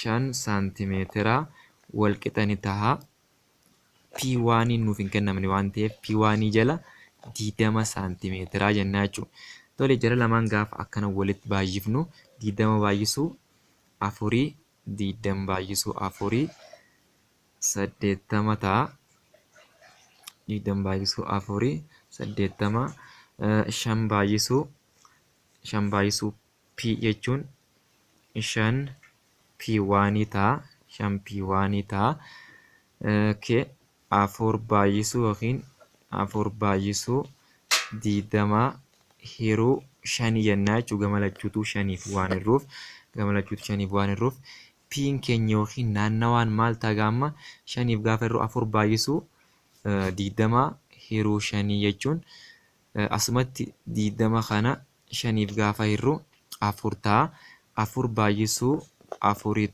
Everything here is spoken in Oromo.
5 saantimeetira wal qixa ni ta'a. P1 nuuf hin kennamne waan ta'eef P1 jala 20 saantimeetira jennaa jechuudha. Tole jara lamaan gaafa akkana walitti baay'ifnu 20 baay'isuu 4 20 baay'isuu 4 80 ta'a. 20 baay'isuu 4 80 5 baay'isuu P jechuun 5 P1 ta'a. 5 P1 ta'a. 4 baay'isuu yookiin 4 baay'isuu 20 hiruu 5 jennaa jechuudha. Gama lachuutuu 5f waan irruuf gama lachuutu 5f waan irruuf P'n keenya yookiin naannawaan maal ta'a gaamma 5f gaafa irruu 4 baay'isuu 20 hiruu 5 jechuun asumatti 20 kana 5f gaafa irruu 4 ta'a. 4 baay'isuu 4